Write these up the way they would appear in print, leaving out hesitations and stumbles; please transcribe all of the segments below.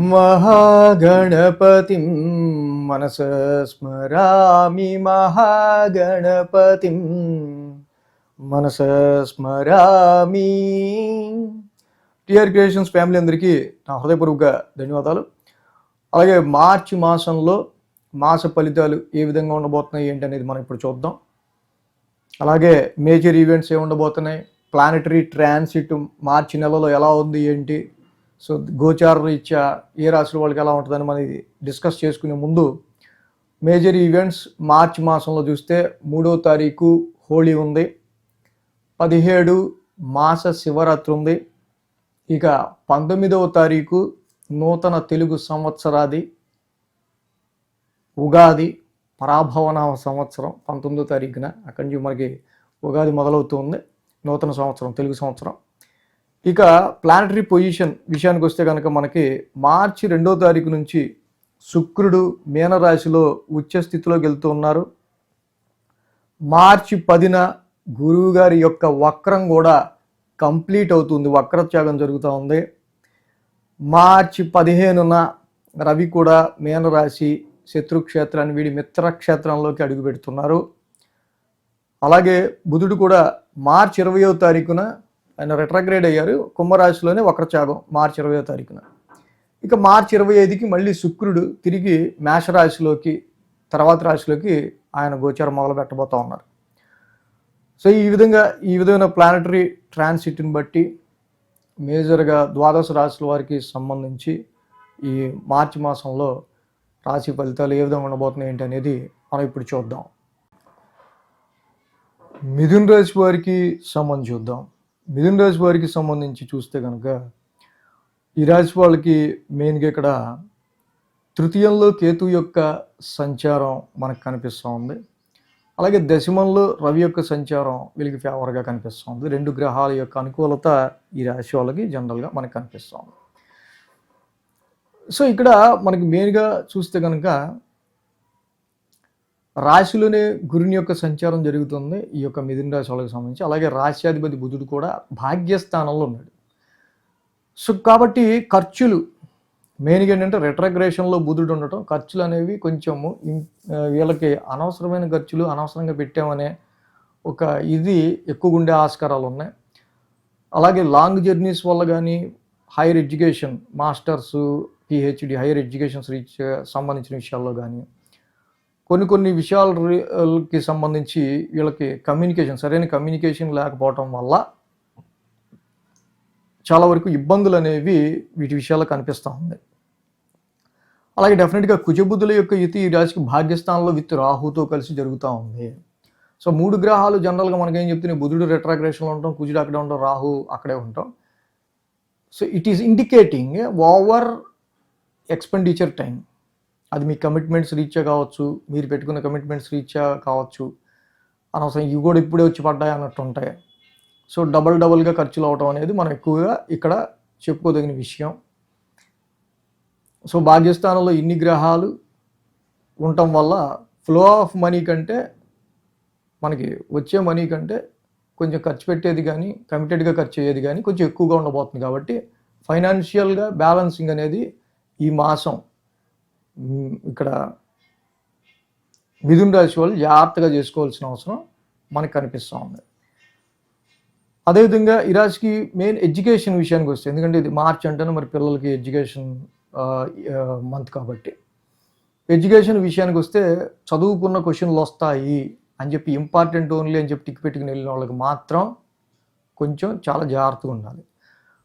महागणपतिं मनसा स्मरामि महागणपतिं మనసా స్మరామి. TR creations family అందరికీ నా హృదయపూర్వక ధన్యవాదాలు. అలాగే మార్చి మాసంలో మాస ఫలితాలు ఏ విధంగా ఉండబోతున్నాయి ఏంటి అనేది మనం ఇప్పుడు చూద్దాం. అలాగే మేజర్ ఈవెంట్స్ ఏ ఉండబోతున్నాయి, ప్లానెటరీ ట్రాన్సిట్ మార్చి నెలలో ఎలా ఉంది ఏంటి, సో గోచార రీత్యా ఏ రాశుల వాళ్ళకి ఎలా ఉంటుందని మనం డిస్కస్ చేసుకునే ముందు మేజర్ ఈవెంట్స్ మార్చి మాసంలో చూస్తే 3వ తారీఖు హోళీ ఉంది, 17 మాస శివరాత్రి ఉంది, ఇక 19వ తారీఖు నూతన తెలుగు సంవత్సరాది ఉగాది పరాభవన సంవత్సరం 19వ తారీఖున అక్కడి నుంచి మనకి ఉగాది మొదలవుతుంది, నూతన సంవత్సరం తెలుగు సంవత్సరం. ఇక ప్లానటరీ పొజిషన్ విషయానికి వస్తే కనుక మనకి మార్చి 2వ తారీఖు నుంచి శుక్రుడు మీనరాశిలో ఉచ్చ స్థితిలోకి వెళ్తూ ఉన్నారు. మార్చి 10న గురువు గారి యొక్క వక్రం కూడా కంప్లీట్ అవుతుంది, వక్రత్యాగం జరుగుతూ ఉంది. మార్చి 15న రవి కూడా మీనరాశి శత్రుక్షేత్రాన్ని వీడి మిత్రక్షేత్రంలోకి అడుగు పెడుతున్నారు. అలాగే బుధుడు కూడా మార్చి 20వ తారీఖున ఆయన రెట్రాగ్రేడ్ అయ్యారు, కుంభరాశిలోనే వక్రత్యాగం మార్చి 20వ తారీఖున. ఇక మార్చి 25కి మళ్ళీ శుక్రుడు తిరిగి మేషరాశిలోకి తర్వాత రాశిలోకి ఆయన గోచారం మొదలు పెట్టబోతూ ఉన్నారు. సో ఈ విధమైన ప్లానటరీ ట్రాన్సిట్ని బట్టి మేజర్గా ద్వాదశ రాశుల వారికి సంబంధించి ఈ మార్చి మాసంలో రాశి ఫలితాలు ఏ విధంగా ఉండబోతున్నాయి ఏంటి అనేది మనం ఇప్పుడు చూద్దాం. మిథున రాశి వారికి సంబంధించి చూద్దాం. మిథున రాశి వారికి సంబంధించి చూస్తే కనుక ఈ రాశి వాళ్ళకి మెయిన్గా ఇక్కడ తృతీయంలో కేతు యొక్క సంచారం మనకు కనిపిస్తూ ఉంది. అలాగే దశమంలో రవి యొక్క సంచారం వీళ్ళకి ఫేవర్గా కనిపిస్తూ ఉంది. 2 గ్రహాల యొక్క అనుకూలత ఈ రాశి వాళ్ళకి జనరల్గా మనకు కనిపిస్తూ ఉంది. సో ఇక్కడ మనకి మెయిన్గా చూస్తే కనుక రాశిలోనే గురుని యొక్క సంచారం జరుగుతుంది ఈ యొక్క మిథున రాశి వాళ్ళకి సంబంధించి. అలాగే రాశ్యాధిపతి బుధుడు కూడా భాగ్యస్థానంలో ఉన్నాడు. సో కాబట్టి ఖర్చులు మెయిన్గా ఏంటంటే రెట్రాగ్రేషన్లో బుధుడు ఉండటం, ఖర్చులు అనేవి కొంచెము వీళ్ళకి అనవసరమైన ఖర్చులు అనవసరంగా పెట్టామనే ఒక ఇది ఎక్కువగా ఉండే ఆస్కారాలు ఉన్నాయి. అలాగే లాంగ్ జర్నీస్ వల్ల కానీ higher education masters PhD hire educations సంబంధించిన విషయాల్లో కానీ కొన్ని విషయాలకి సంబంధించి వీళ్ళకి సరైన కమ్యూనికేషన్ లేకపోవటం వల్ల చాలా వరకు ఇబ్బందులు అనేవి వీటి విషయాల్లో కనిపిస్తూ ఉంది. అలాగే డెఫినెట్గా కుజబుద్ధుల యొక్క యుతి ఈ రాశికి భాగ్యస్థానంలో విత్ రాహుతో కలిసి జరుగుతూ ఉంది. సో 3 గ్రహాలు జనరల్గా మనకేం చెప్తున్నాయి, బుధుడు రెట్రాగ్రేషన్లో ఉంటాం, కుజుడు అక్కడే ఉంటాం, రాహు అక్కడే ఉంటాం. So it is indicating over expenditure time. అది మీ కమిట్మెంట్స్ రీత్యా కావచ్చు, మీరు పెట్టుకున్న కమిట్మెంట్స్ రీత్యా కావచ్చు, అనవసరం ఇవి కూడా ఇప్పుడే వచ్చి పడ్డాయి అన్నట్టు ఉంటాయి. సో డబల్గా ఖర్చులు అవటం అనేది మనం ఎక్కువగా ఇక్కడ చెప్పుకోదగిన విషయం. సో భాగ్యస్థానంలో ఇన్ని గ్రహాలు ఉండటం వల్ల ఫ్లో ఆఫ్ మనీ కంటే మనకి వచ్చే మనీ కంటే కొంచెం ఖర్చు పెట్టేది కానీ కమిటెడ్గా ఖర్చు అయ్యేది కానీ కొంచెం ఎక్కువగా ఉండబోతుంది. కాబట్టి ఫైనాన్షియల్గా బ్యాలెన్సింగ్ అనేది ఈ మాసం ఇక్కడ మిథున రాశి వాళ్ళు జాగ్రత్తగా చేసుకోవాల్సిన అవసరం మనకు కనిపిస్తూ ఉంది. అదేవిధంగా ఈ రాశికి మెయిన్ ఎడ్యుకేషన్ విషయానికి వస్తే, ఎందుకంటే ఇది మార్చ్ అంటేనే మరి పిల్లలకి ఎడ్యుకేషన్ మంత్ కాబట్టి ఎడ్యుకేషన్ విషయానికి వస్తే చదువుకున్న క్వశ్చన్లు వస్తాయి అని చెప్పి ఇంపార్టెంట్ ఓన్లీ అని చెప్పి టిక్ పెట్టుకుని వెళ్ళిన వాళ్ళకి మాత్రం కొంచెం చాలా జాగ్రత్తగా ఉండాలి.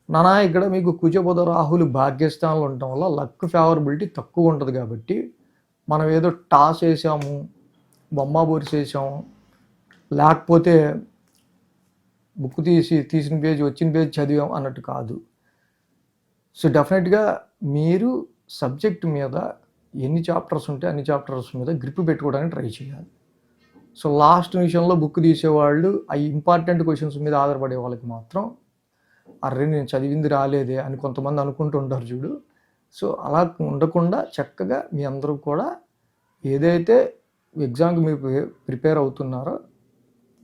నానా ఇక్కడ మీకు కుజబుధ రాహులు భాగ్యస్థానంలో ఉండటం వల్ల లక్ ఫేవరబిలిటీ తక్కువ ఉంటుంది. కాబట్టి మనం ఏదో టాస్ వేసాము, బొమ్మ బొరిసేసాము, లేకపోతే బుక్ తీసిన పేజ్ వచ్చిన పేజ్ చదివాం అన్నట్టు కాదు. సో డెఫినెట్గా మీరు సబ్జెక్ట్ మీద ఎన్ని చాప్టర్స్ ఉంటే అన్ని చాప్టర్స్ మీద గ్రిప్ పెట్టుకోవడానికి ట్రై చేయాలి. సో లాస్ట్ నిమిషంలో బుక్ తీసేవాళ్ళు ఆ ఇంపార్టెంట్ క్వశ్చన్స్ మీద ఆధారపడే వాళ్ళకి మాత్రం అర్రే నేను చదివింది రాలేదే అని కొంతమంది అనుకుంటూ ఉంటారు చూడు. సో అలా ఉండకుండా చక్కగా మీ అందరూ కూడా ఏదైతే ఎగ్జామ్కి మీరు ప్రిపేర్ అవుతున్నారో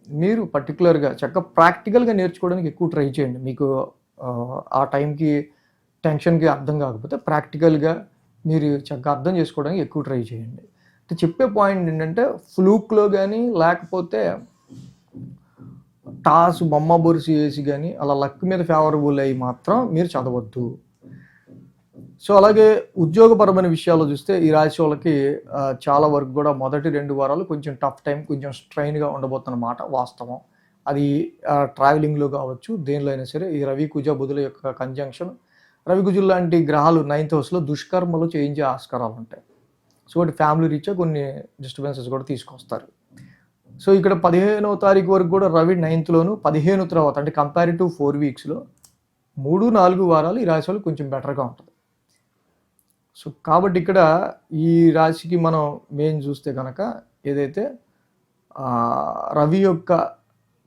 మీరు పర్టికులర్గా చక్కగా ప్రాక్టికల్గా నేర్చుకోవడానికి ఎక్కువ ట్రై చేయండి. మీకు ఆ టైంకి టెన్షన్కి అర్థం కాకపోతే ప్రాక్టికల్గా మీరు చక్కగా అర్థం చేసుకోవడానికి ఎక్కువ ట్రై చేయండి. చెప్పే పాయింట్ ఏంటంటే ఫ్లూక్లో కానీ లేకపోతే టాస్ బొమ్మ బొరుసు వేసి కానీ అలా లక్ మీద ఫేవరబుల్ అయ్యి మాత్రం మీరు చదవద్దు. సో అలాగే ఉద్యోగపరమైన విషయాల్లో చూస్తే ఈ రాశి వాళ్ళకి చాలా వరకు కూడా మొదటి 2 వారాలు కొంచెం టఫ్ టైం, కొంచెం స్ట్రెయిన్గా ఉండబోతున్నమాట వాస్తవం. అది ట్రావెలింగ్లో కావచ్చు, దేనిలో అయినా సరే. ఈ రవి కుజ బుధుల యొక్క కంజంక్షన్, రవి కుజులు లాంటి గ్రహాలు 9th హౌస్లో దుష్కర్మలు చేయించే ఆస్కారాలు ఉంటాయి. సో వాటి ఫ్యామిలీ రీత్యా కొన్ని డిస్టర్బెన్సెస్ కూడా తీసుకొస్తారు. సో ఇక్కడ 15వ తారీఖు వరకు కూడా రవి 9th లోను, 15 తర్వాత అంటే కంపారిటివ్ 4 వీక్స్లో 3-4 వారాలు ఈ రాశి వాళ్ళు కొంచెం బెటర్గా ఉంటుంది. సో కాబట్టి ఇక్కడ ఈ రాశికి మనం మెయిన్ చూస్తే కనుక ఏదైతే రవి యొక్క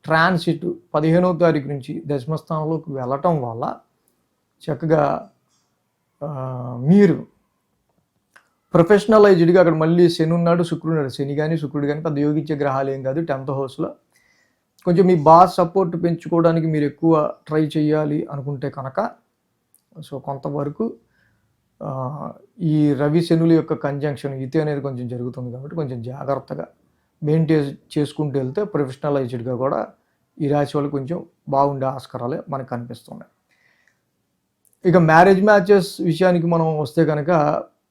ట్రాన్సిట్ 15వ తారీఖు నుంచి దశమస్థానంలోకి వెళ్ళటం వల్ల చక్కగా మీరు ప్రొఫెషనలైజ్డ్గా అక్కడ మళ్ళీ శని ఉన్నాడు, శుక్రుడు ఉన్నాడు. శని కానీ శుక్రుడు కానీ పెద్ద యోగించే గ్రహాలు ఏం కాదు. 10th హౌస్లో కొంచెం మీ బాస్ సపోర్ట్ పెంచుకోవడానికి మీరు ఎక్కువ ట్రై చేయాలి అనుకుంటే కనుక సో కొంతవరకు ఈ రవి శనుల యొక్క కంజంక్షన్ యుతి అనేది కొంచెం జరుగుతుంది కాబట్టి కొంచెం జాగ్రత్తగా మెయింటైన్ చేసుకుంటూ వెళ్తే ప్రొఫెషనలైజ్డ్గా కూడా ఈ రాశి వాళ్ళు కొంచెం బాగుండే ఆస్కారాలే మనకు కనిపిస్తున్నాయి. ఇక మ్యారేజ్ మ్యాచెస్ విషయానికి మనం వస్తే కనుక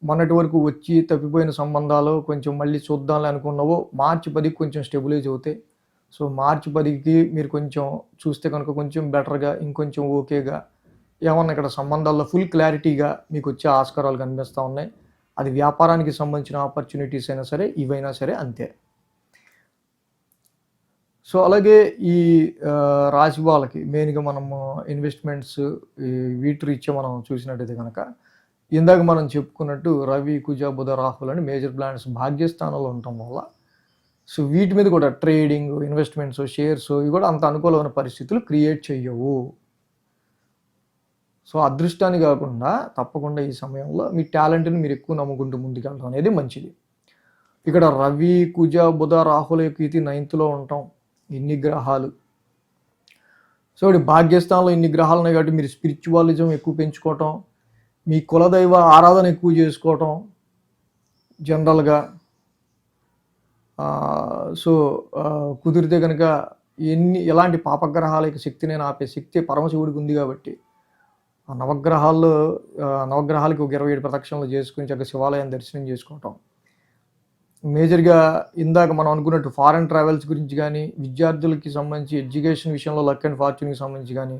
మొన్నటి వరకు వచ్చి తప్పిపోయిన సంబంధాలు కొంచెం మళ్ళీ చూద్దాంలే అనుకున్నావో మార్చి 10కి కొంచెం స్టెబిలైజ్ అవుతాయి. సో మార్చి 10కి మీరు కొంచెం చూస్తే కనుక కొంచెం బెటర్గా ఇంకొంచెం ఓకేగా ఏమన్నా ఇక్కడ సంబంధాల్లో ఫుల్ క్లారిటీగా మీకు వచ్చే ఆస్కారాలు కనిపిస్తూ ఉన్నాయి. అది వ్యాపారానికి సంబంధించిన ఆపర్చునిటీస్ అయినా సరే, ఇవైనా సరే అంతే. సో అలాగే ఈ రాశి వాళ్ళకి మెయిన్గా మనము ఇన్వెస్ట్మెంట్స్ వీటి రీత్యా మనం చూసినట్టయితే కనుక ఇందాక మనం చెప్పుకున్నట్టు రవి కుజ బుధ రాహుల్ అని మేజర్ ప్లానెట్స్ భాగ్యస్థానంలో ఉండటం వల్ల సో వీటి మీద కూడా ట్రేడింగ్, ఇన్వెస్ట్మెంట్స్, షేర్స్ ఇవి కూడా అంత అనుకూలమైన పరిస్థితులు క్రియేట్ చేయవు. సో అదృష్టాన్ని కాకుండా తప్పకుండా ఈ సమయంలో మీ టాలెంట్ని మీరు ఎక్కువ నమ్ముకుంటూ ముందుకెళ్ళడం అనేది మంచిది. ఇక్కడ రవి కుజ బుధ రాహుల యొక్క ఇది 9th ఉంటాం, ఇన్ని గ్రహాలు. సో ఇప్పుడు భాగ్యస్థానంలో ఇన్ని గ్రహాలు ఉన్నాయి కాబట్టి మీరు స్పిరిచువాలిజం ఎక్కువ పెంచుకోవటం, మీ కులదైవ ఆరాధన ఎక్కువ చేసుకోవటం జనరల్గా. సో కుదిరితే కనుక ఎలాంటి పాపగ్రహాల యొక్క శక్తిని ఆపే శక్తి పరమశివుడికి ఉంది కాబట్టి ఆ నవగ్రహాలకి ఒక 27 ప్రదక్షిణలు చేసుకుని చక్కగా శివాలయం దర్శనం చేసుకోవటం. మేజర్గా ఇందాక మనం అనుకున్నట్టు ఫారెన్ ట్రావెల్స్ గురించి కానీ, విద్యార్థులకి సంబంధించి ఎడ్యుకేషన్ విషయంలో లక్ అండ్ ఫార్చ్యూన్కి సంబంధించి కానీ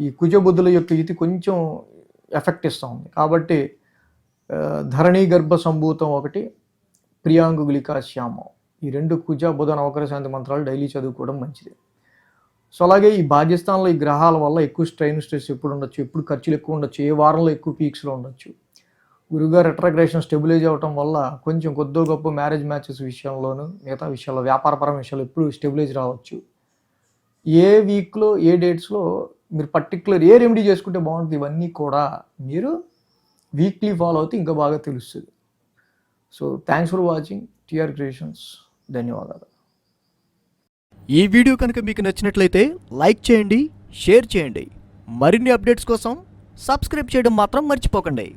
ఈ కుజబుద్ధుల యొక్క ఇది కొంచెం ఎఫెక్ట్ ఇస్తూ ఉంది. కాబట్టి ధరణి గర్భ సంభూతం ఒకటి, ప్రియాంగులికా శ్యామం, ఈ 2 కుజ బుధ నవగ్రహ శాంతి మంత్రాలు డైలీ చదువుకోవడం మంచిది. సో అలాగే ఈ భాగ్యస్థానంలో ఈ గ్రహాల వల్ల ఎక్కువ స్ట్రెస్ ఎప్పుడు ఉండొచ్చు, ఎప్పుడు ఖర్చులు ఎక్కువ ఉండొచ్చు, ఏ వారంలో ఎక్కువ పీక్స్లో ఉండొచ్చు. గురుగారు రెట్రాగ్రేషన్ స్టెబిలైజ్ అవ్వటం వల్ల కొంచెం కొద్దో గొప్ప మ్యారేజ్ మ్యాచెస్ విషయంలోనూ మిగతా విషయాల్లో వ్యాపారపరమైన విషయాల్లో ఎప్పుడు స్టెబిలైజ్ రావచ్చు. ఏ వీక్లో ఏ డేట్స్లో మీరు పర్టికులర్ ఏ రెమెడీ చేసుకుంటే బాగుంటుంది, ఇవన్నీ కూడా మీరు వీక్లీ ఫాలో అవుతే ఇంకా బాగా తెలుస్తుంది. So thanks for watching TR Creations. ధన్యవాదాలు. ఈ వీడియో కనుక మీకు నచ్చినట్లయితే లైక్ చేయండి, షేర్ చేయండి. మరిన్ని అప్డేట్స్ కోసం సబ్స్క్రైబ్ చేయడం మాత్రం మర్చిపోకండి.